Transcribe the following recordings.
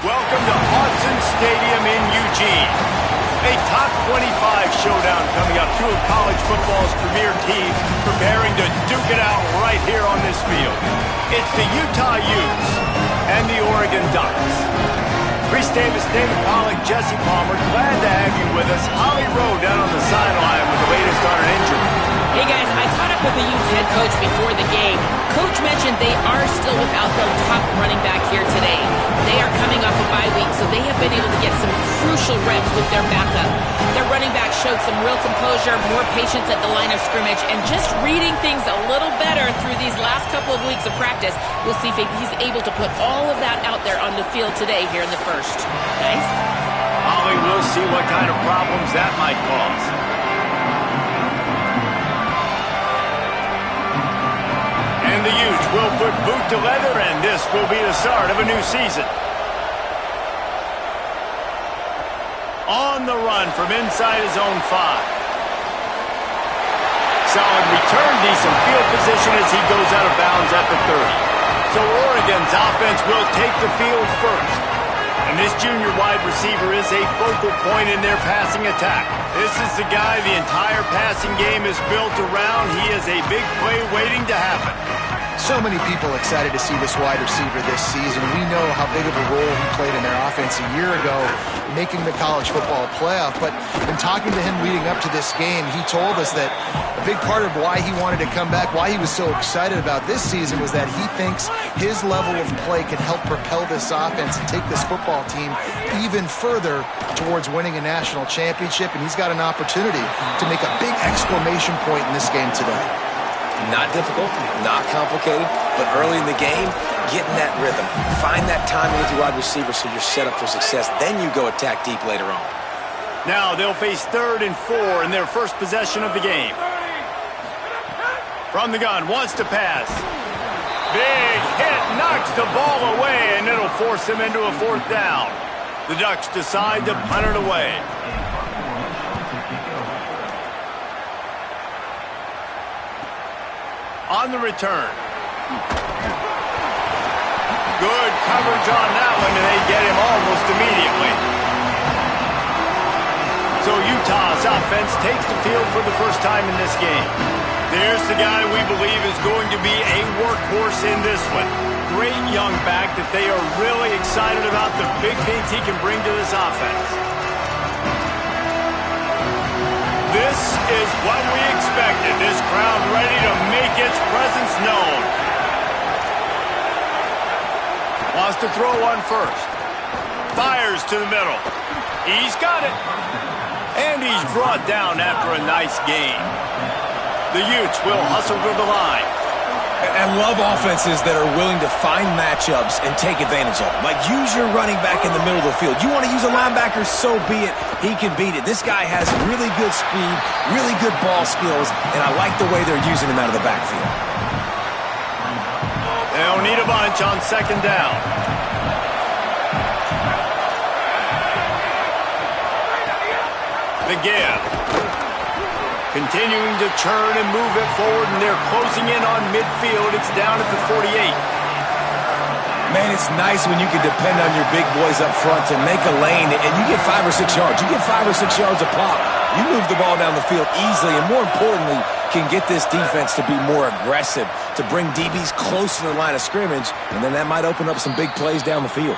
Welcome to Autzen Stadium in Eugene. A top 25 showdown coming up. Two of college football's premier teams preparing to duke it out right here on this field. It's the Utah Utes and the Oregon Ducks. Reese Davis, David Pollack, Jesse Palmer, glad to have you with us. Holly Rowe down on the sideline with the latest on an injury. Hey guys, I caught up with the Utes head coach before the game. Coach mentioned they are still without their top running back here today. They are coming off a bye week, so they have been able to get some crucial reps with their backup. Their running back showed some real composure, more patience at the line of scrimmage, and just reading things a little better through these last couple of weeks of practice. We'll see if he's able to put all of that out there on the field today here in the first. Guys? Holly, we'll see what kind of problems that might cause. And the Utes will put boot to leather, and this will be the start of a new season. On the run from inside his own 5. Solid return, decent field position as he goes out of bounds at the 30. So Oregon's offense will take the field first. And this junior wide receiver is a focal point in their passing attack. This is the guy the entire passing game is built around. He is a big play waiting to happen. So many people excited to see this wide receiver this season. We know how big of a role he played in their offense a year ago, making the college football playoff. But in talking to him leading up to this game, he told us that a big part of why he wanted to come back, why he was so excited about this season, was that he thinks his level of play can help propel this offense and take this football team even further towards winning a national championship. And he's got an opportunity to make a big exclamation point in this game today. Not difficult, not complicated, but early in the game, get in that rhythm. Find that timing with your wide receiver so you're set up for success. Then you go attack deep later on. Now they'll face 3rd and 4 in their first possession of the game. From the gun, wants to pass. Big hit, knocks the ball away, and it'll force him into a 4th down. The Ducks decide to punt it away. On the return. Good coverage on that one, and they get him almost immediately. So Utah's offense takes the field for the first time in this game. There's the guy we believe is going to be a workhorse in this one. Great young back that they are really excited about the big things he can bring to this offense. This is what we expected. This crowd ready to make its presence known. Wants to throw one first. Fires to the middle. He's got it. And he's brought down after a nice gain. The Utes will hustle to the line. And love offenses that are willing to find matchups and take advantage of them. Like, use your running back in the middle of the field. You want to use a linebacker, so be it. He can beat it. This guy has really good speed, really good ball skills, and I like the way they're using him out of the backfield. They don't need a bunch on 2nd down. The give. Continuing to turn and move it forward, and they're closing in on midfield. It's down at the 48. Man, it's nice when you can depend on your big boys up front to make a lane, and you get 5 or 6 yards. You get 5 or 6 yards a pop. You move the ball down the field easily, and more importantly, can get this defense to be more aggressive, to bring DBs close to the line of scrimmage, and then that might open up some big plays down the field.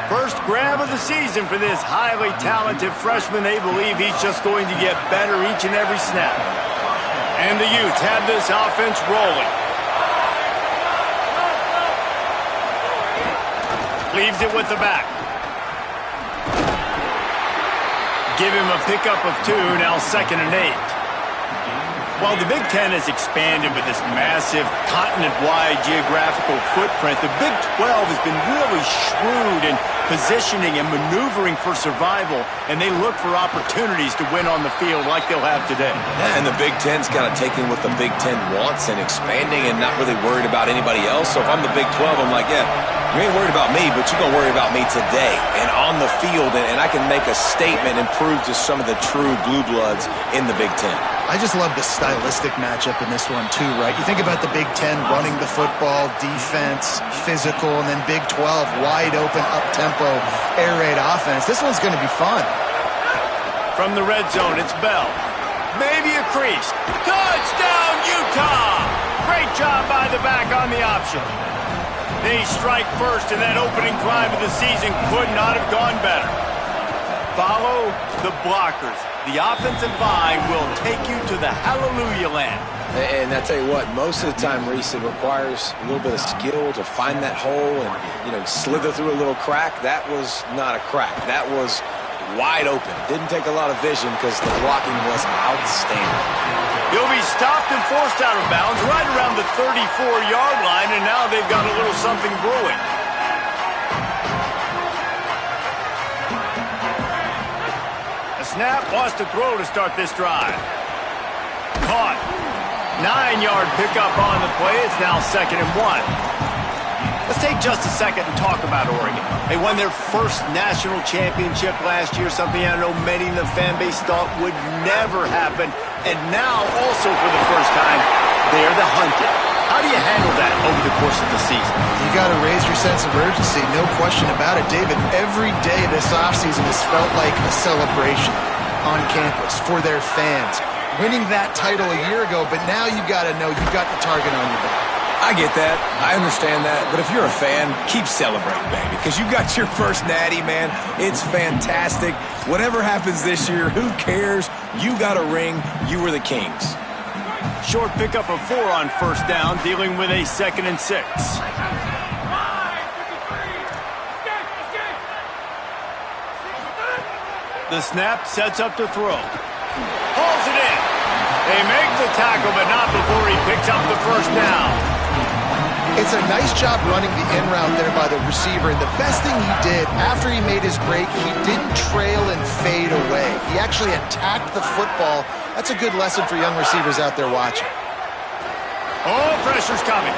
First grab of the season for this highly talented freshman. They believe he's just going to get better each and every snap. And the Utes have this offense rolling. Leaves it with the back. Give him a pickup of 2, now 2nd and 8. While the Big Ten has expanded with this massive continent-wide geographical footprint, the Big 12 has been really shrewd in positioning and maneuvering for survival, and they look for opportunities to win on the field like they'll have today. Yeah, and the Big Ten's kind of taking what the Big Ten wants and expanding and not really worried about anybody else. So if I'm the Big 12, I'm like, yeah, You ain't worried about me, but you're going to worry about me today and on the field, and I can make a statement and prove to some of the true blue bloods in the Big Ten. I just love the stylistic matchup in this one too, right? You think about the Big Ten running the football, defense, physical, and then Big 12, wide open, up-tempo, air raid offense. This one's going to be fun. From the red zone, it's Bell. Maybe a crease. Touchdown, Utah! Great job by the back on the option. They strike first, and that opening drive of the season could not have gone better. Follow the blockers. The offensive line will take you to the hallelujah land. And I tell you what, most of the time, Reese, it requires a little bit of skill to find that hole and, slither through a little crack. That was not a crack. That was wide open. Didn't take a lot of vision because the blocking was outstanding. He'll be stopped and forced out of bounds right around the 34-yard line, and now they've got a little something brewing. Snap wants to throw to start this drive. Caught. 9-yard pickup on the play. It's now 2nd and 1. Let's take just a second and talk about Oregon. They won their first national championship last year, something I know many in the fan base thought would never happen. And now, also for the first time, they're the hunted. How do you handle that over the course of the season? You got to raise your sense of urgency, no question about it. David, every day this offseason has felt like a celebration on campus for their fans. Winning that title a year ago, but now you've got to know you've got the target on your back. I get that. I understand that. But if you're a fan, keep celebrating, baby, because you got your first natty, man. It's fantastic. Whatever happens this year, who cares? You got a ring. You were the Kings. Short pickup of 4 on first down, dealing with a 2nd and 6. The snap sets up to throw. Hauls it in. They make the tackle, but not before he picks up the first down. It's a nice job running the in route there by the receiver, and the best thing he did after he made his break, he didn't trail and fade away. He actually attacked the football. That's a good lesson for young receivers out there watching. Oh, pressure's coming.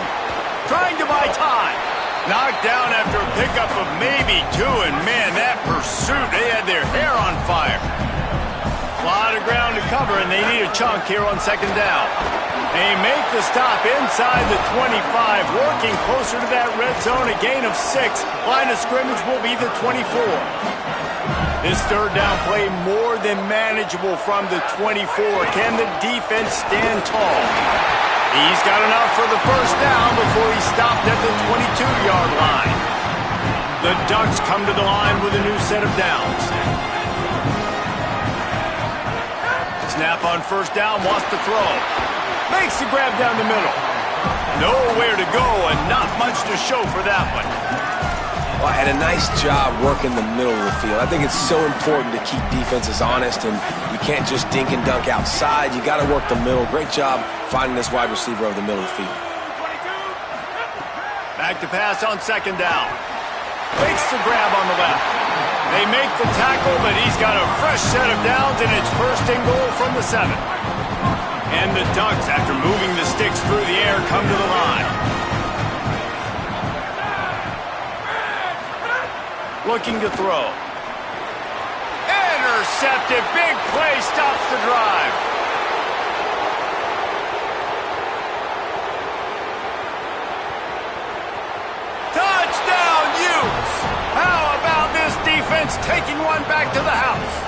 Trying to buy time. Knocked down after a pickup of maybe 2, and man, that pursuit, they had their hair on fire. A lot of ground to cover, and they need a chunk here on 2nd down. They make the stop inside the 25, working closer to that red zone, a gain of 6. Line of scrimmage will be the 24. This 3rd down play more than manageable from the 24. Can the defense stand tall? He's got enough for the first down before he stopped at the 22-yard line. The Ducks come to the line with a new set of downs. Snap on first down, wants to throw. Makes the grab down the middle. Nowhere to go and not much to show for that one. Well, and a nice job working the middle of the field. I think it's so important to keep defenses honest, and you can't just dink and dunk outside. You got to work the middle. Great job finding this wide receiver over the middle of the field. Back to pass on 2nd down. Makes the grab on the left. They make the tackle, but he's got a fresh set of downs, and it's 1st and goal from the 7. And the Ducks, after moving the sticks through the air, come to the line. Looking to throw. Intercepted. Big play stops the drive. Touchdown, Utes! How about this defense taking one back to the house?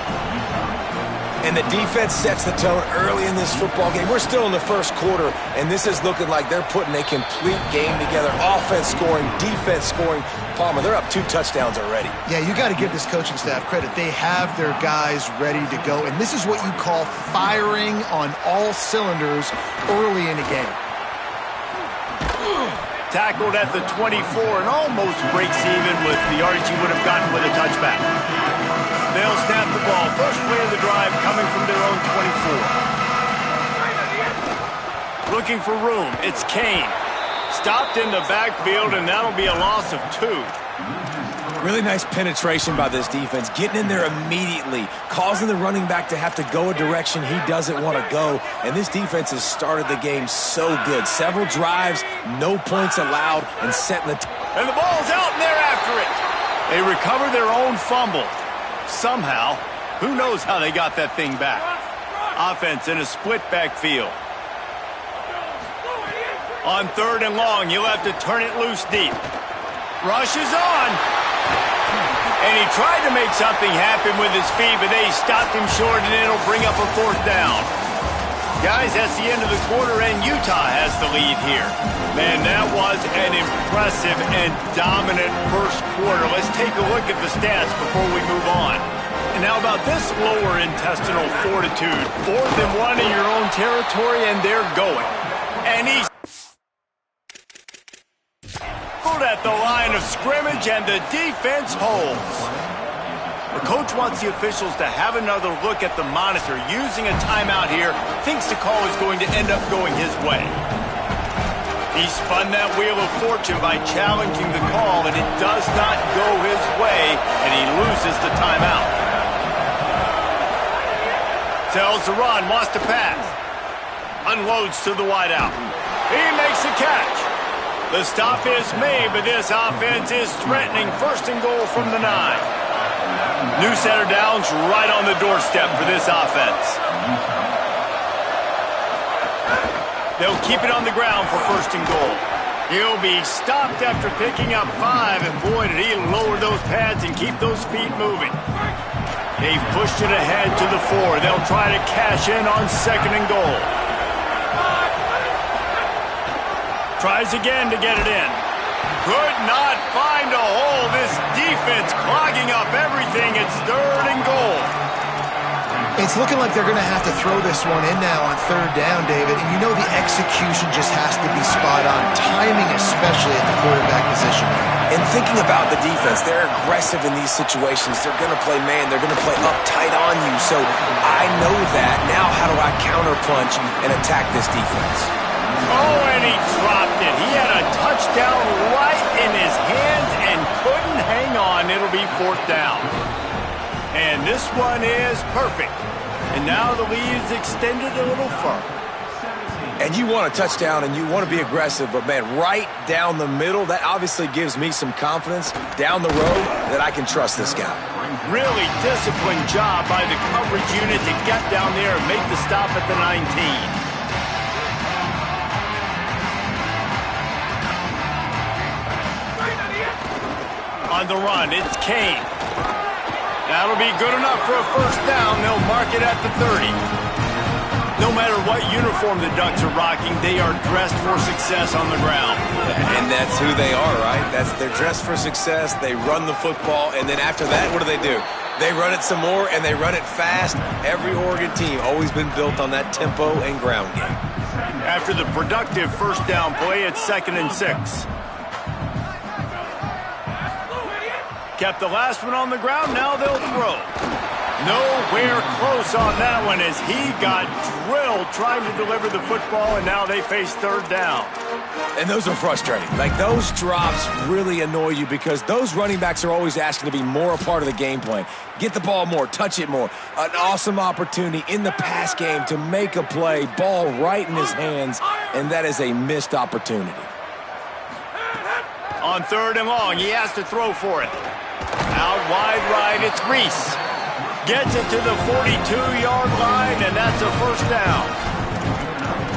And the defense sets the tone early in this football game. We're still in the 1st quarter, and this is looking like they're putting a complete game together. Offense scoring, defense scoring. Palmer, they're up 2 touchdowns already. Yeah, you got to give this coaching staff credit. They have their guys ready to go, and this is what you call firing on all cylinders early in a game. Tackled at the 24 and almost breaks even with the yardage he would have gotten with a touchback. They'll snap the ball. First play of the drive coming from their own 24. Looking for room. It's Kane. Stopped in the backfield, and that'll be a loss of 2. Really nice penetration by this defense, getting in there immediately, causing the running back to have to go a direction he doesn't want to go. And this defense has started the game so good. Several drives, no points allowed, and setting the... And the ball's out, and they're after it. They recover their own fumble. Somehow, who knows how they got that thing back. Offense in a split backfield. On 3rd and long, you'll have to turn it loose deep. Rush is on. And he tried to make something happen with his feet, but they stopped him short, and it'll bring up a 4th down. Guys, that's the end of the quarter, and Utah has the lead here. Man, that was an impressive and dominant first quarter. Let's take a look at the stats before we move on. And how about this lower intestinal fortitude? 4th and 1 in your own territory, and they're going. And he's at the line of scrimmage, and the defense holds. The coach wants the officials to have another look at the monitor. Using a timeout here, thinks the call is going to end up going his way. He spun that wheel of fortune by challenging the call, and it does not go his way, and he loses the timeout. Tells the run, wants to pass. Unloads to the wideout. He makes the catch. The stop is made, but this offense is threatening 1st and goal from the 9. New set of downs right on the doorstep for this offense. They'll keep it on the ground for 1st and goal. He'll be stopped after picking up 5, and boy, did he lower those pads and keep those feet moving. They've pushed it ahead to the 4. They'll try to cash in on 2nd and goal. Tries again to get it in. Could not find a hole. This defense clogging up everything. It's 3rd and goal. It's looking like they're going to have to throw this one in now on 3rd down, David. And you know the execution just has to be spot on. Timing especially at the quarterback position. And thinking about the defense, they're aggressive in these situations. They're going to play man. They're going to play up tight on you. So I know that. Now how do I counterpunch and attack this defense? Oh, and he dropped it. He had a touchdown right in his hands and couldn't hang on. It'll be 4th down. And this one is perfect. And now the lead is extended a little further. And you want a touchdown and you want to be aggressive, but man, right down the middle, that obviously gives me some confidence down the road that I can trust this guy. Really disciplined job by the coverage unit to get down there and make the stop at the 19. On the run, it's Kane. That'll be good enough for a 1st down. They'll mark it at the 30. No matter what uniform the Ducks are rocking, they are dressed for success on the ground. And that's who they are, right? They're dressed for success. They run the football, and then after that, what do? They run it some more, and they run it fast. Every Oregon team always been built on that tempo and ground game. After the productive 1st down play, it's 2nd and 6. Kept the last one on the ground, now they'll throw. Nowhere close on that one as he got drilled trying to deliver the football, and now they face 3rd down. And those are frustrating. Like, those drops really annoy you because those running backs are always asking to be more a part of the game plan. Get the ball more, touch it more. An awesome opportunity in the pass game to make a play, ball right in his hands, and that is a missed opportunity. On 3rd and long, he has to throw for it. Out wide right, it's Reese. Gets it to the 42-yard line, and that's a 1st down.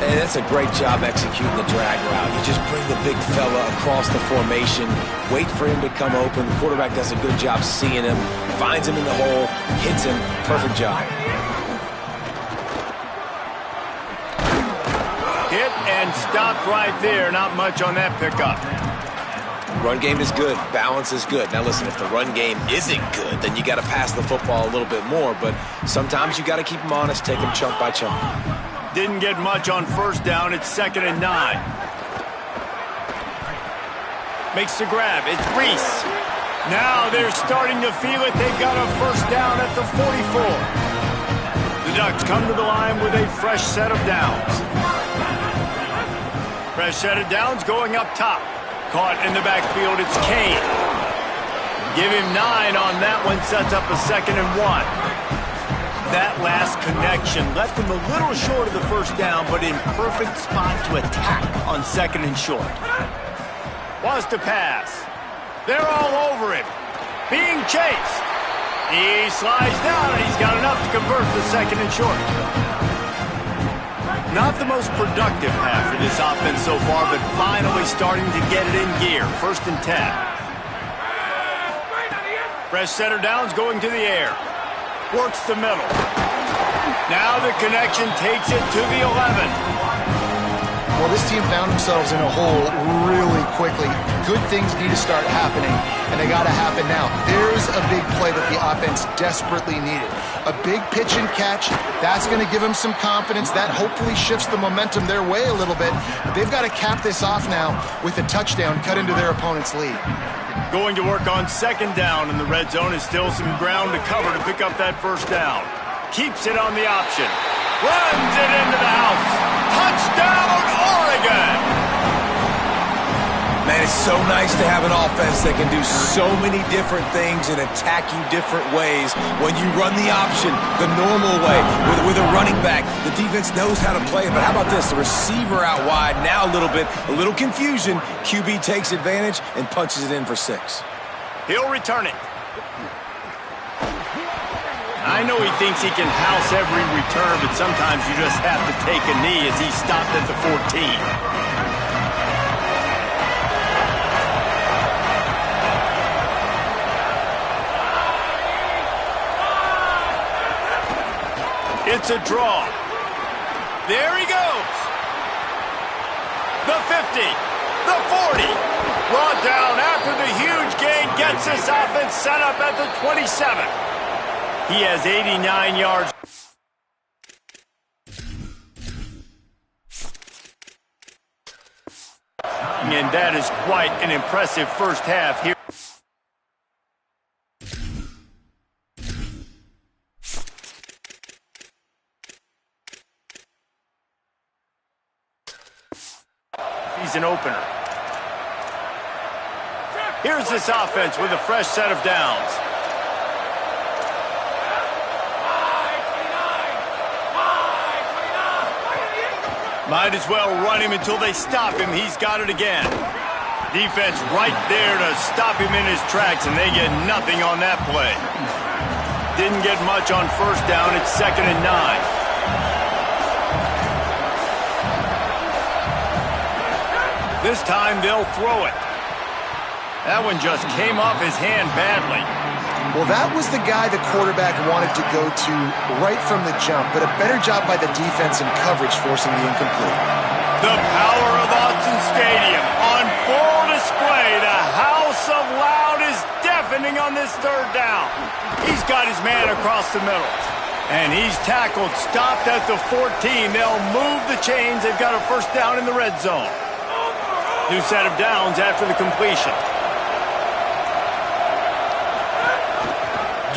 And that's a great job executing the drag route. You just bring the big fella across the formation, wait for him to come open. The quarterback does a good job seeing him, finds him in the hole, hits him. Perfect job. Hit and stopped right there. Not much on that pickup. Run game is good. Balance is good. Now listen, if the run game isn't good, then you got to pass the football a little bit more. But sometimes you got to keep them honest, take them chunk by chunk. Didn't get much on 1st down. It's 2nd and 9. Makes the grab. It's Reese. Now they're starting to feel it. They've got a 1st down at the 44. The Ducks come to the line with a fresh set of downs. Fresh set of downs going up top. Caught in the backfield, it's Kane. Give him 9 on that one, sets up a 2nd and 1. That last connection left him a little short of the first down, but in perfect spot to attack on 2nd and short. Wants to pass. They're all over him. Being chased. He slides down, and he's got enough to convert the 2nd and short. Not the most productive half for this offense so far, but finally starting to get it in gear. 1st and 10. Fresh center downs going to the air. Works the middle. Now the connection takes it to the 11. Well, this team found themselves in a hole really quickly. Good things need to start happening, and they got to happen now. There's a big play that the offense desperately needed. A big pitch and catch. That's going to give them some confidence. That hopefully shifts the momentum their way a little bit. But they've got to cap this off now with a touchdown cut into their opponent's lead. Going to work on 2nd down, and the red zone is still some ground to cover to pick up that 1st down. Keeps it on the option. Runs it into the house. Touchdown, Oregon! Man, it's so nice to have an offense that can do so many different things and attack you different ways. When you run the option the normal way with a running back, the defense knows how to play it. But how about this? The receiver out wide, now a little confusion. QB takes advantage and punches it in for 6. He'll return it. I know he thinks he can house every return, but sometimes you just have to take a knee as he stopped at the 14. It's a draw. There he goes. The 50, the 40. Brought down after the huge gain gets this offense set up at the 27. He has 89 yards. And that is quite an impressive first half here. He's an opener. Here's this offense with a fresh set of downs. Might as well run him until they stop him. He's got it again. Defense right there to stop him in his tracks, and they get nothing on that play. Didn't get much on 1st down. It's 2nd and 9. This time they'll throw it. That one just came off his hand badly. Well, that was the guy the quarterback wanted to go to right from the jump, but a better job by the defense and coverage forcing the incomplete. The power of Autzen Stadium on full display. The house of loud is deafening on this 3rd down. He's got his man across the middle. And he's tackled, stopped at the 14. They'll move the chains. They've got a 1st down in the red zone. New set of downs after the completion.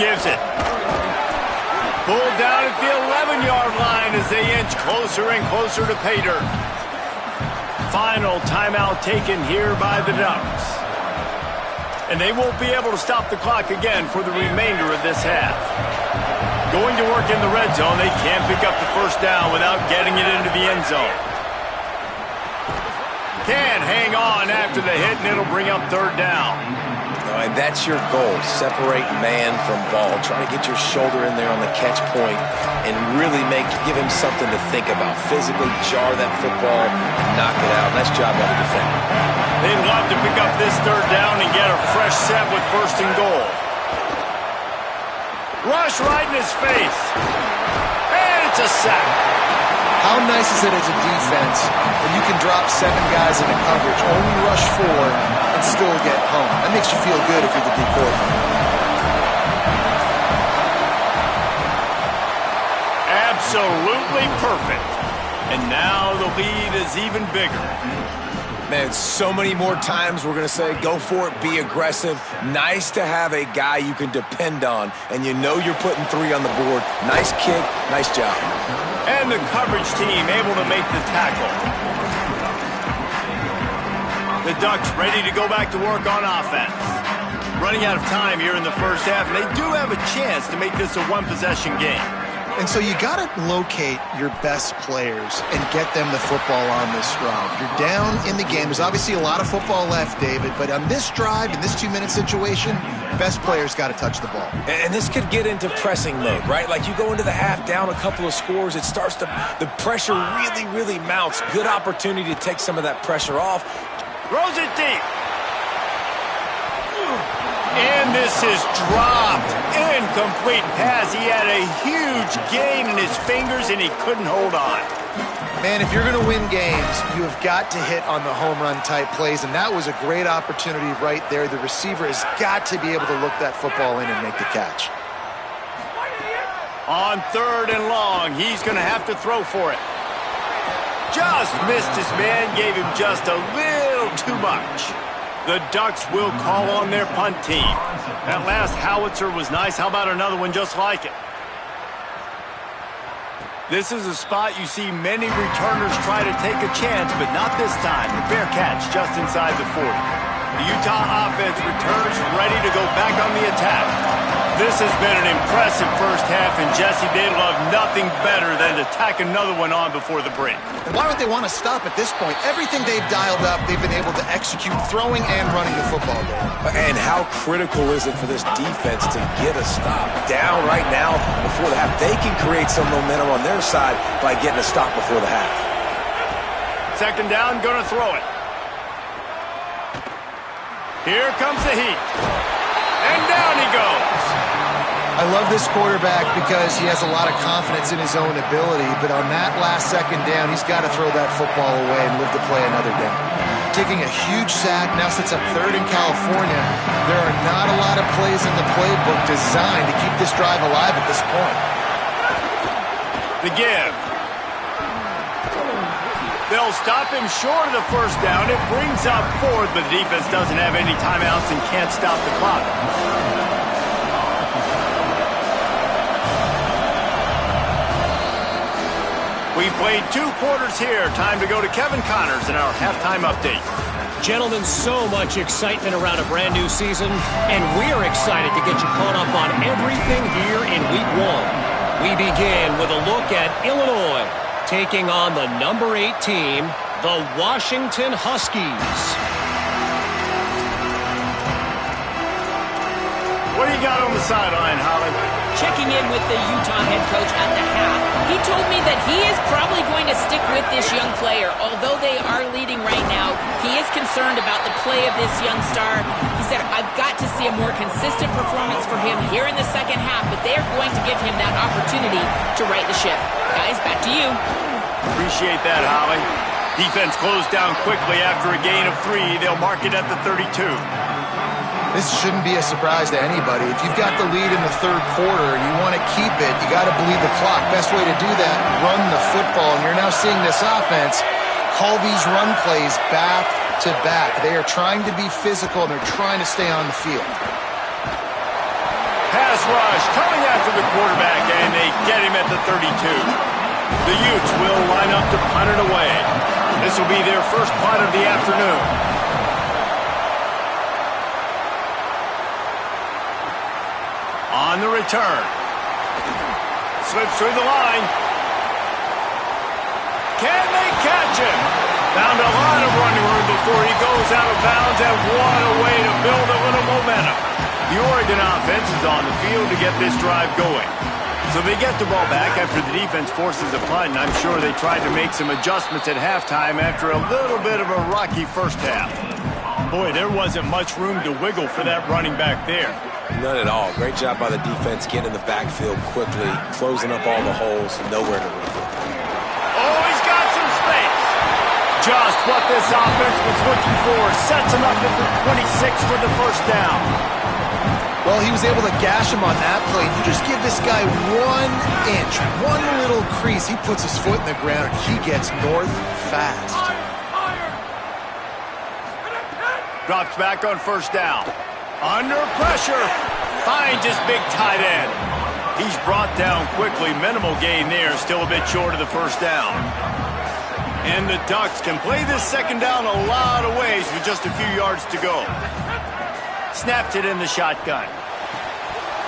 Gives it. Pulled down at the 11-yard line as they inch closer and closer to pay dirt. Final timeout taken here by the Ducks. And they won't be able to stop the clock again for the remainder of this half. Going to work in the red zone, they can't pick up the 1st down without getting it into the end zone. Can hang on after the hit, and it'll bring up 3rd down. And that's your goal. Separate man from ball. Try to get your shoulder in there on the catch point and really give him something to think about. Physically jar that football, knock it out. Nice job by the defender. They'd love to pick up this 3rd down and get a fresh set with 1st and goal. Rush right in his face. And it's a sack. How nice is it as a defense when you can drop 7 guys into coverage, only rush 4, and still get home? That makes you feel good if you're the D coordinator. Absolutely perfect. And now the lead is even bigger. Man, so many more times we're going to say, go for it, be aggressive. Nice to have a guy you can depend on, and you know you're putting 3 on the board. Nice kick, nice job. And the coverage team able to make the tackle. The Ducks ready to go back to work on offense. Running out of time here in the first half, and they do have a chance to make this a one-possession game. And so you got to locate your best players and get them the football on this drive. You're down in the game. There's obviously a lot of football left, David, but on this drive, in this 2-minute situation, best players got to touch the ball. And this could get into pressing mode, right? Like you go into the half down a couple of scores, it starts to, the pressure really, really mounts. Good opportunity to take some of that pressure off. Throws it deep. And this is dropped. Incomplete pass. He had a huge gain in his fingers, and he couldn't hold on. Man, if you're going to win games, you have got to hit on the home run type plays, and that was a great opportunity right there. The receiver has got to be able to look that football in and make the catch. On 3rd and long, he's going to have to throw for it. Just missed his man, gave him just a little too much. The Ducks will call on their punt team. That last howitzer was nice. How about another one just like it? This is a spot you see many returners try to take a chance, but not this time. A fair catch just inside the 40. The Utah offense returns ready to go back on the attack. This has been an impressive first half, and Jesse, they love nothing better than to tack another one on before the break. And why would they want to stop at this point? Everything they've dialed up, they've been able to execute throwing and running the football game. And how critical is it for this defense to get a stop down right now before the half? They can create some momentum on their side by getting a stop before the half. 2nd down, gonna throw it. Here comes the heat. And down he goes. I love this quarterback because he has a lot of confidence in his own ability, but on that last 2nd down, he's got to throw that football away and live to play another down. Taking a huge sack, now sets up 3rd in California. There are not a lot of plays in the playbook designed to keep this drive alive at this point. The give. They'll stop him short of the 1st down. It brings up 4th, but the defense doesn't have any timeouts and can't stop the clock. We've played 2 quarters here. Time to go to Kevin Connors in our halftime update. Gentlemen, so much excitement around a brand new season, and we're excited to get you caught up on everything here in Week 1. We begin with a look at Illinois, taking on the number 8 team, the Washington Huskies. What do you got on the sideline, Holly? Checking in with the Utah head coach at the half, he told me that he is probably going to stick with this young player. Although they are leading right now, he is concerned about the play of this young star. He said, I've got to see a more consistent performance for him here in the 2nd half, but they are going to give him that opportunity to right the ship. Guys, back to you. Appreciate that, Holly. Defense closed down quickly after a gain of 3. They'll mark it at the 32. This shouldn't be a surprise to anybody. If you've got the lead in the 3rd quarter and you want to keep it, you got to believe the clock. Best way to do that, run the football. And you're now seeing this offense call these run plays back to back. They are trying to be physical, and they're trying to stay on the field. Pass rush coming after the quarterback, and they get him at the 32. The Utes will line up to punt it away. This will be their first punt of the afternoon. On the return. Slips through the line. Can they catch him? Found a lot of running room before he goes out of bounds, and what a way to build a little momentum. The Oregon offense is on the field to get this drive going. So they get the ball back after the defense forces a punt, and I'm sure they tried to make some adjustments at halftime after a little bit of a rocky first half. Boy, there wasn't much room to wiggle for that running back there. None at all. Great job by the defense getting in the backfield quickly, closing up all the holes, nowhere to wiggle. Oh, he's got some space. Just what this offense was looking for. Sets him up at the 26 for the 1st down. Well, he was able to gash him on that play. You just give this guy 1 inch, one little crease. He puts his foot in the ground, and he gets north fast. Drops back on 1st down. Under pressure. Finds his big tight end. He's brought down quickly. Minimal gain there. Still a bit short of the 1st down. And the Ducks can play this 2nd down a lot of ways with just a few yards to go. Snaps it in the shotgun.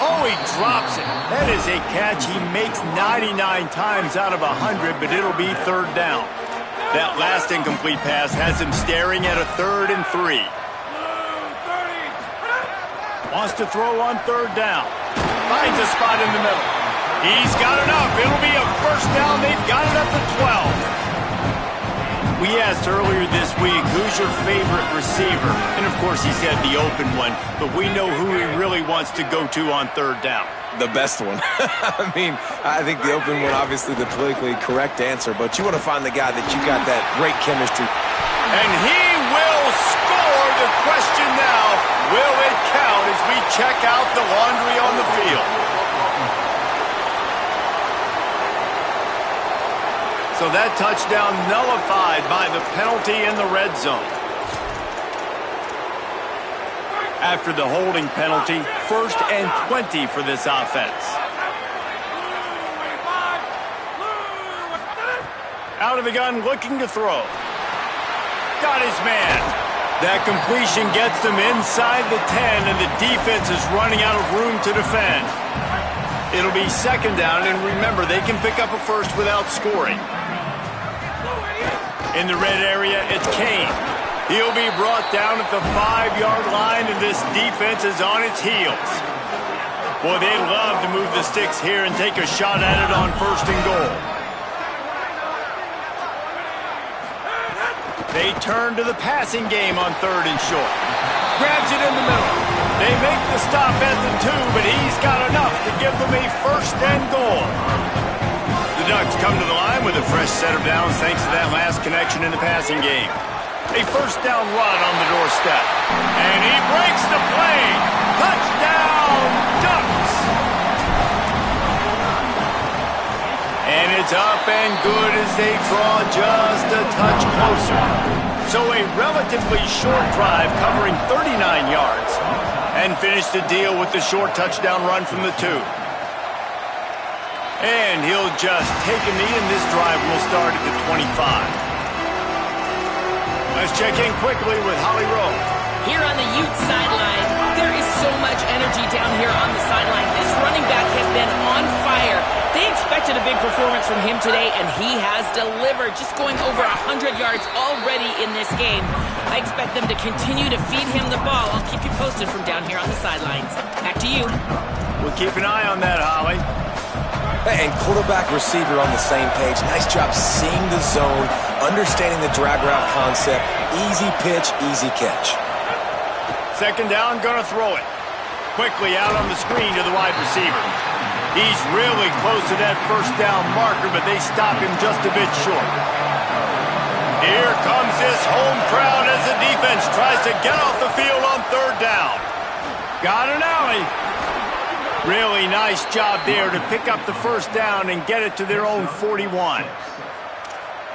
Oh, he drops it. That is a catch he makes 99 times out of 100, but it'll be third down. That last incomplete pass has him staring at a 3rd and 3. Wants to throw on third down. Finds a spot in the middle. He's got enough. It'll be a first down. They've got it up to 12. We asked earlier this week, who's your favorite receiver? And, of course, he said the open one. But we know who he really wants to go to on third down. The best one. I mean, I think the open one, obviously the politically correct answer, but you want to find the guy that you got that great chemistry. And he will score. The question now, will it count as we check out the laundry on the field? So that touchdown nullified by the penalty in the red zone. After the holding penalty, 1st and 20 for this offense. Out of the gun, looking to throw. Got his man. That completion gets them inside the 10, and the defense is running out of room to defend. It'll be 2nd down, and remember, they can pick up a first without scoring. In the red area, it's Kane. He'll be brought down at the 5-yard line, and this defense is on its heels. Boy, they'd love to move the sticks here and take a shot at it on 1st and goal. They turn to the passing game on 3rd and short. Grabs it in the middle. They make the stop at the 2, but he's got enough to give them a 1st and goal. The Ducks come to the line with a fresh set of downs thanks to that last connection in the passing game. A 1st down run on the doorstep. And he breaks the play. Touchdown, Ducks! And it's up and good as they draw just a touch closer. So a relatively short drive covering 39 yards. And finish the deal with the short touchdown run from the 2. And he'll just take a knee, and this drive will start at the 25. Let's check in quickly with Holly Rowe. Here on the Ute sideline, there is so much energy down here on the sideline. This running back has been on fire. They expected a big performance from him today, and he has delivered, just going over 100 yards already in this game. I expect them to continue to feed him the ball. I'll keep you posted from down here on the sidelines. Back to you. We'll keep an eye on that, Holly. And quarterback receiver on the same page. Nice job seeing the zone, understanding the drag route concept. Easy pitch, easy catch. 2nd down, gonna throw it. Quickly out on the screen to the wide receiver. He's really close to that 1st down marker, but they stop him just a bit short. Here comes this home crowd as the defense tries to get off the field on 3rd down. Got an alley. Really nice job there to pick up the 1st down and get it to their own 41.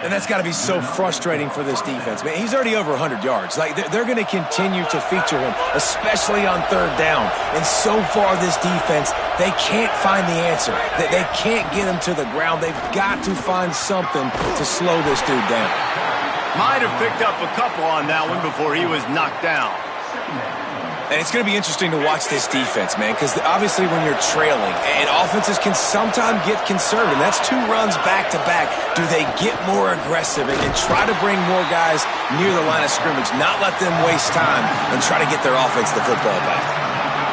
And that's got to be so frustrating for this defense, man. He's already over 100 yards. Like, they're going to continue to feature him, especially on 3rd down. And so far, this defense, they can't find the answer. They can't get him to the ground. They've got to find something to slow this dude down. Might have picked up a couple on that one before he was knocked down. And it's going to be interesting to watch this defense, man, because obviously when you're trailing, and offenses can sometimes get conservative. That's 2 runs back-to-back. Do they get more aggressive and try to bring more guys near the line of scrimmage, not let them waste time, and try to get their offense the football back?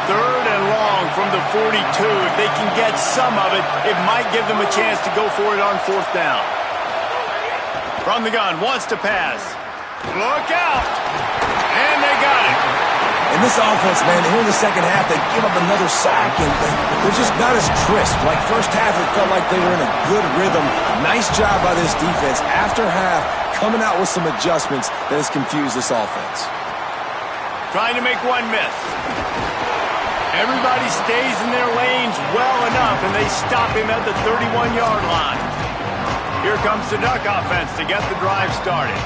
3rd and long from the 42. If they can get some of it, it might give them a chance to go for it on 4th down. From the gun, wants to pass. Look out! And they got it. And this offense, man, here in the 2nd half, they give up another sack, and they're just not as crisp. Like, 1st half, it felt like they were in a good rhythm. Nice job by this defense. After half, coming out with some adjustments that has confused this offense. Trying to make one miss. Everybody stays in their lanes well enough, and they stop him at the 31-yard line. Here comes the Duck offense to get the drive started.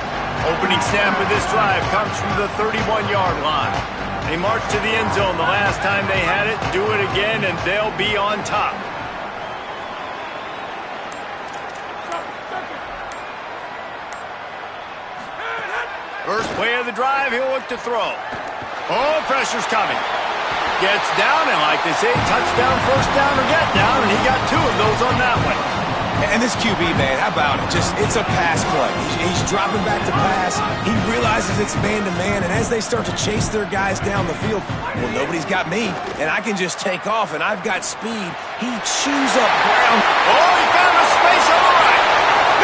Opening snap of this drive comes from the 31-yard line. They marched to the end zone the last time they had it. Do it again, and they'll be on top. First play of the drive, he'll look to throw. Oh, pressure's coming. Gets down, and like they say, touchdown, first down, or get down, and he got 2 of those on that one. And this QB, man, how about it? It's a pass play. He's dropping back to pass. He realizes it's man-to-man, and as they start to chase their guys down the field, well, nobody's got me, and I can just take off, and I've got speed. He chews up ground. Oh, he found a space on the right.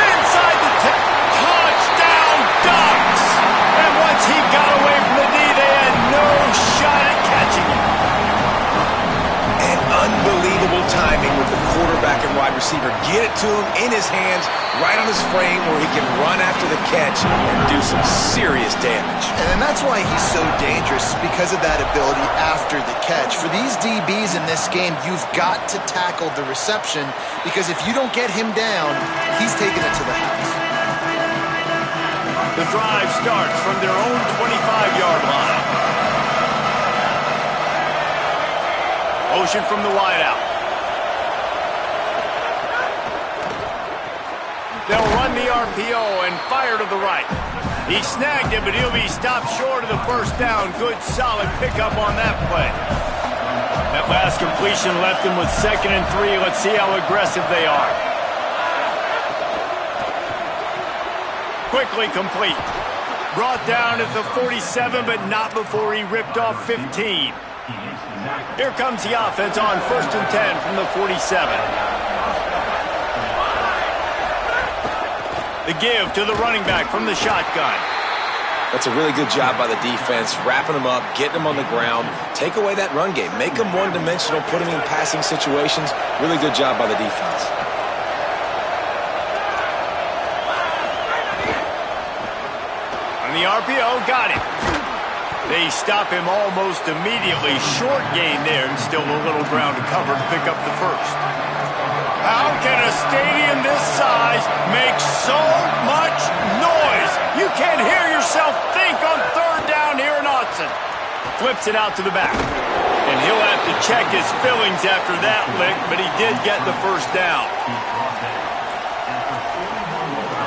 Inside the touchdown Ducks. And once he got away from the knee, they had no shot at catching him. And unbelievable timing with the quarterback and wide receiver. Get it to him in his hands, right on his frame where he can run after the catch and do some serious damage. And that's why he's so dangerous, because of that ability after the catch. For these DBs in this game, you've got to tackle the reception, because if you don't get him down, he's taking it to the house. The drive starts from their own 25-yard line. Motion from the wideout. They'll run the RPO and fire to the right. He snagged it, but he'll be stopped short of the first down. Good, solid pickup on that play. That last completion left him with 2nd and 3. Let's see how aggressive they are. Quickly complete. Brought down at the 47, but not before he ripped off 15. Here comes the offense on 1st and 10 from the 47. The give to the running back from the shotgun. That's a really good job by the defense, wrapping them up, getting them on the ground. Take away that run game. Make them one-dimensional, put them in passing situations. Really good job by the defense. On the RPO, got him. They stop him almost immediately. Short gain there, and still a little ground to cover to pick up the first. How can a stadium this size make so much noise? You can't hear yourself think on 3rd down here in Autzen. Flips it out to the back. And he'll have to check his fillings after that lick, but he did get the first down.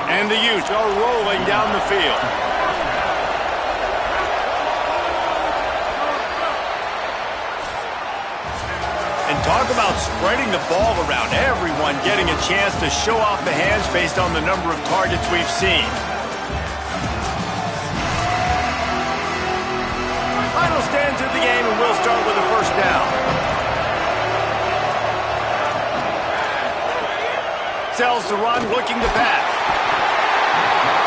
And the Utes are rolling down the field. And talk about spreading the ball around. Everyone getting a chance to show off the hands based on the number of targets we've seen. Final stands of the game, and we'll start with a first down. Sells the run, looking to pass.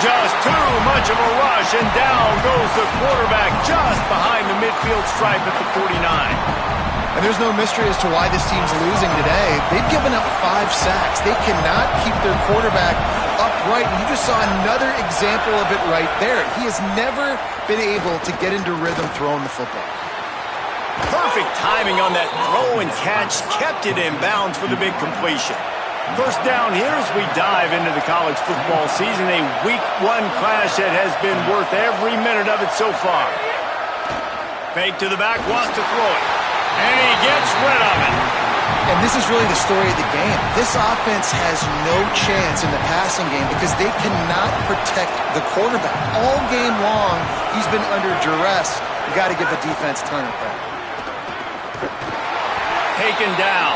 Just too much of a rush, and down goes the quarterback just behind the midfield stripe at the 49. And there's no mystery as to why this team's losing today. They've given up 5 sacks. They cannot keep their quarterback upright. And you just saw another example of it right there. He has never been able to get into rhythm throwing the football. Perfect timing on that throw and catch. Kept it in bounds for the big completion. First down here as we dive into the college football season. A Week 1 clash that has been worth every minute of it so far. Fake to the back, wants to throw it. And he gets rid of it. And this is really the story of the game. This offense has no chance in the passing game because they cannot protect the quarterback. All game long, he's been under duress. You got to give the defense a ton of credit. Taken down.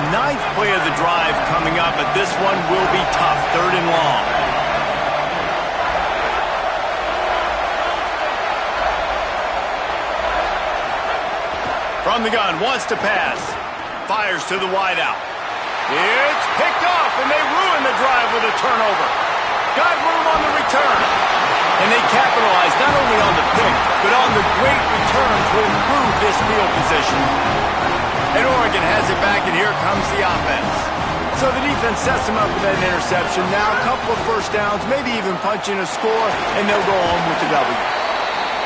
9th play of the drive coming up, but this one will be tough. 3rd and long. From the gun, wants to pass. Fires to the wideout. It's picked off, and they ruin the drive with a turnover. Got room on the return. And they capitalize not only on the pick, but on the great return to improve this field position. And Oregon has it back, and here comes the offense. So the defense sets them up with that interception. Now a couple of first downs, maybe even punching a score, and they'll go home with the W.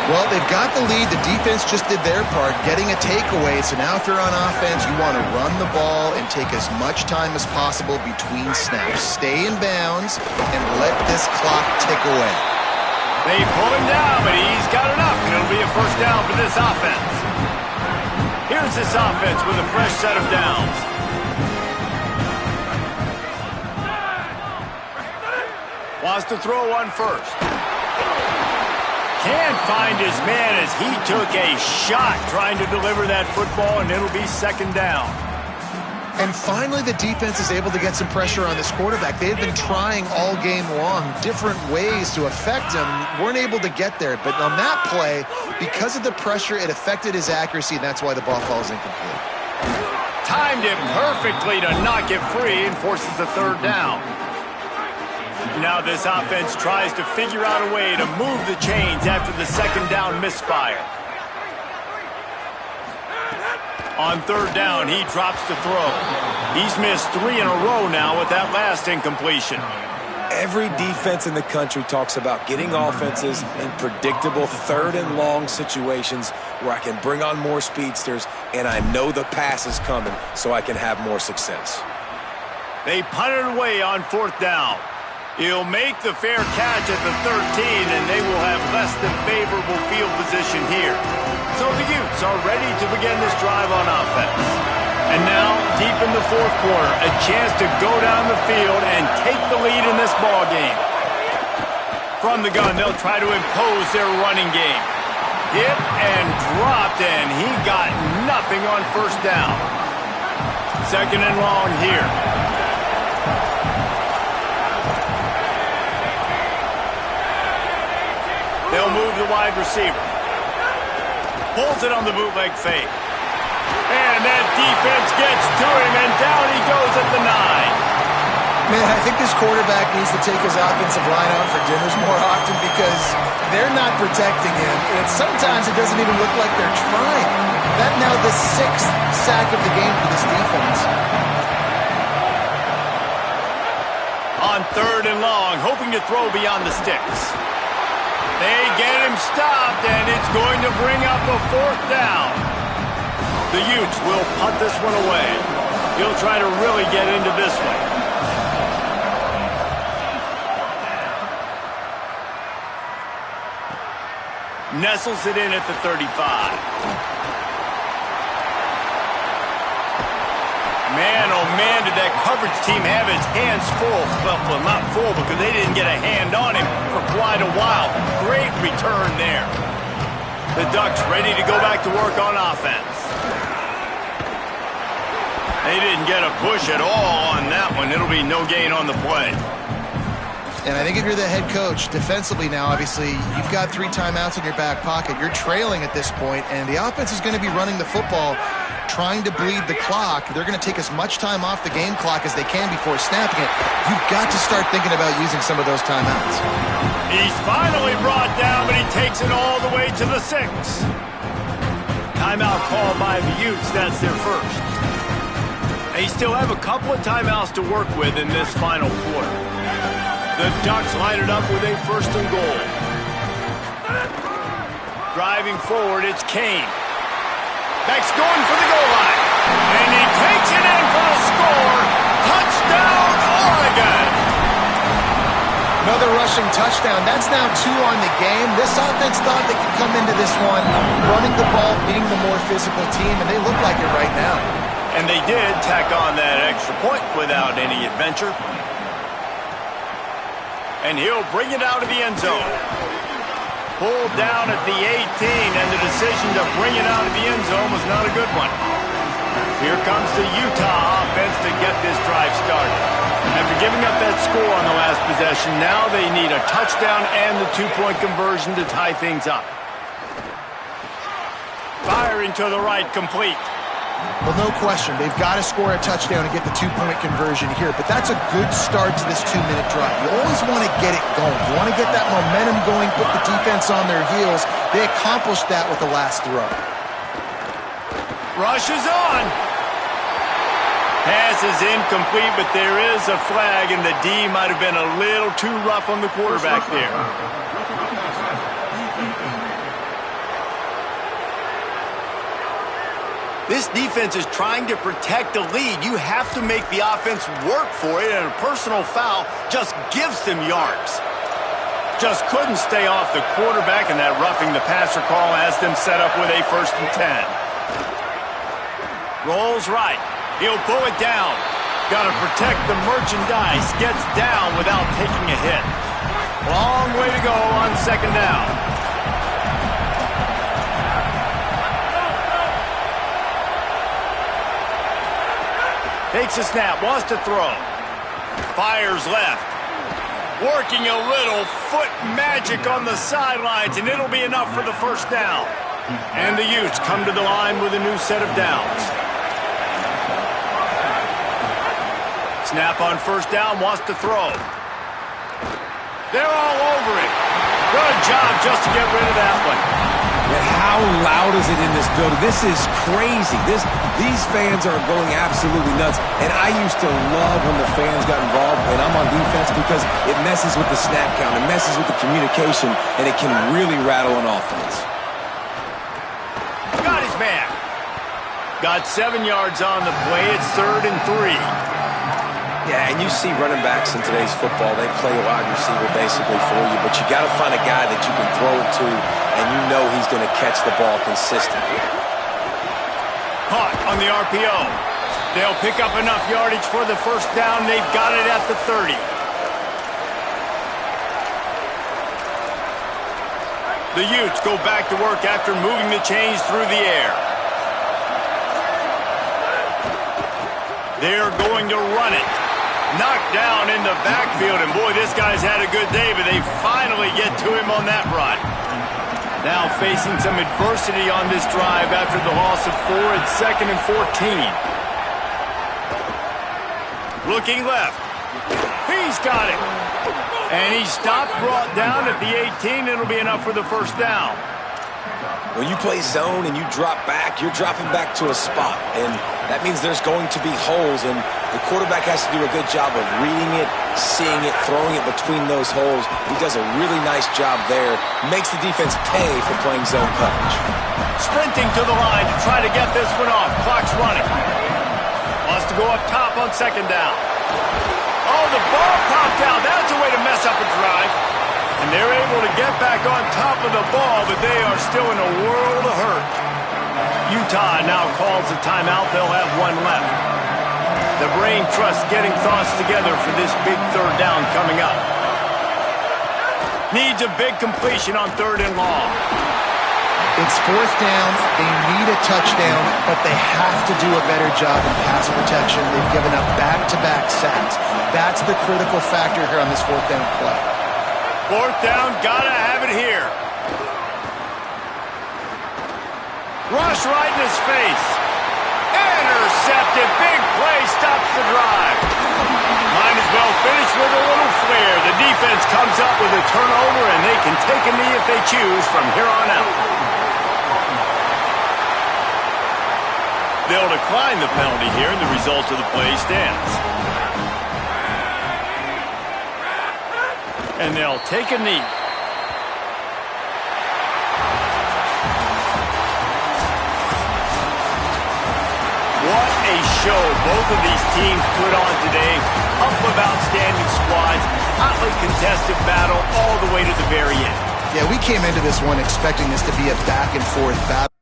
Well, they've got the lead. The defense just did their part, getting a takeaway. So now if you're on offense, you want to run the ball and take as much time as possible between snaps. Stay in bounds and let this clock tick away. They pull him down, but he's got enough. It'll be a first down for this offense. Here's this offense with a fresh set of downs. Wants to throw one first. Can't find his man as he took a shot trying to deliver that football, and it'll be second down. And finally, the defense is able to get some pressure on this quarterback. They had been trying all game long different ways to affect him, weren't able to get there. But on that play, because of the pressure, it affected his accuracy, and that's why the ball falls incomplete. Timed it perfectly to knock it free and forces the third down. Now this offense tries to figure out a way to move the chains after the second down misfire. On third down, he drops the throw. He's missed 3 in a row now with that last incompletion. Every defense in the country talks about getting offenses in predictable third and long situations where I can bring on more speedsters and I know the pass is coming so I can have more success. They punt it away on fourth down. He'll make the fair catch at the 13, and they will have less than favorable field position here. So the Utes are ready to begin this drive on offense. And now, deep in the fourth quarter, a chance to go down the field and take the lead in this ball game. From the gun, they'll try to impose their running game. Hit and dropped, and he got nothing on first down. Second and long here. They'll move the wide receiver. Pulls it on the bootleg fake. And that defense gets to him, and down he goes at the 9. Man, I think this quarterback needs to take his offensive line out for dinners more often because they're not protecting him. And sometimes it doesn't even look like they're trying. That's now the 6th sack of the game for this defense. On third and long, hoping to throw beyond the sticks. They get him stopped, and it's going to bring up a fourth down. The Utes will punt this one away. He'll try to really get into this one. Nestles it in at the 35. Man, oh man, did that coverage team have its hands full. Well, not full because they didn't get a hand on him for quite a while. Great return there. The Ducks ready to go back to work on offense. They didn't get a push at all on that one. It'll be no gain on the play. And I think if you're the head coach, defensively now, obviously, you've got 3 timeouts in your back pocket. You're trailing at this point, and the offense is going to be running the football, trying to bleed the clock. They're going to take as much time off the game clock as they can before snapping it. You've got to start thinking about using some of those timeouts. He's finally brought down, but he takes it all the way to the 6. Timeout called by the Utes. That's their first. They still have a couple of timeouts to work with in this final quarter. The Ducks line it up with a first and goal. Driving forward, it's Kane. Beck's going for the goal line. And he takes it in for the score. Touchdown, Oregon! Another rushing touchdown. That's now 2 on the game. This offense thought they could come into this one running the ball, being the more physical team, and they look like it right now. And they did tack on that extra point without any adventure. And he'll bring it out of the end zone. Pulled down at the 18, and the decision to bring it out of the end zone was not a good one. Here comes the Utah offense to get this drive started. After giving up that score on the last possession, now they need a touchdown and the 2-point conversion to tie things up. Firing to the right, complete. Well, no question. They've got to score a touchdown and get the 2-point conversion here. But that's a good start to this 2-minute drive. You always want to get it going. You want to get that momentum going, put the defense on their heels. They accomplished that with the last throw. Rush is on. Pass is incomplete, but there is a flag, and the D might have been a little too rough on the quarterback there. This defense is trying to protect the lead. You have to make the offense work for it, and a personal foul just gives them yards. Just couldn't stay off the quarterback, and that roughing the passer call has them set up with a 1st and 10. Rolls right. He'll pull it down. Got to protect the merchandise. Gets down without taking a hit. Long way to go on 2nd down. Takes a snap, wants to throw. Fires left. Working a little foot magic on the sidelines, and it'll be enough for the first down. And the Utes come to the line with a new set of downs. Snap on first down, wants to throw. They're all over it. Good job just to get rid of that one. And how loud is it in this building? This is crazy. These fans are going absolutely nuts. And I used to love when the fans got involved when I'm on defense because it messes with the snap count. It messes with the communication, and it can really rattle an offense. Got his man. Got 7 yards on the play. It's 3rd and 3. Yeah, and you see running backs in today's football, they play a wide receiver basically for you, but you got to find a guy that you can throw it to, and you know he's going to catch the ball consistently. Caught on the RPO. They'll pick up enough yardage for the first down. They've got it at the 30. The Utes go back to work after moving the chains through the air. They're going to run it. Knocked down in the backfield, and boy, this guy's had a good day, but they finally get to him on that run. Now facing some adversity on this drive after the loss of 4. It's 2nd and 14. Looking left. He's got it. And he's stopped, brought down at the 18. It'll be enough for the first down. When you play zone and you drop back, you're dropping back to a spot, and that means there's going to be holes, and the quarterback has to do a good job of reading it, seeing it, throwing it between those holes. He does a really nice job there. Makes the defense pay for playing zone coverage. Sprinting to the line to try to get this one off. Clock's running. Wants to go up top on second down. Oh, the ball popped out. That's a way to mess up a drive. And they're able to get back on top of the ball, but they are still in a world of hurt. Utah now calls a timeout. They'll have one left. The brain trust getting thoughts together for this big third down coming up. Needs a big completion on 3rd and long. It's 4th down. They need a touchdown, but they have to do a better job in pass protection. They've given up back-to-back sacks. That's the critical factor here on this 4th down play. 4th down, gotta have it here. Rush right in his face. Intercepted. Big play stops the drive. Might as well finish with a little flair. The defense comes up with a turnover, and they can take a knee if they choose from here on out. They'll decline the penalty here, and the result of the play stands. And they'll take a knee. What a show both of these teams put on today. Couple of outstanding squads, hotly contested battle all the way to the very end. Yeah, we came into this one expecting this to be a back-and-forth battle.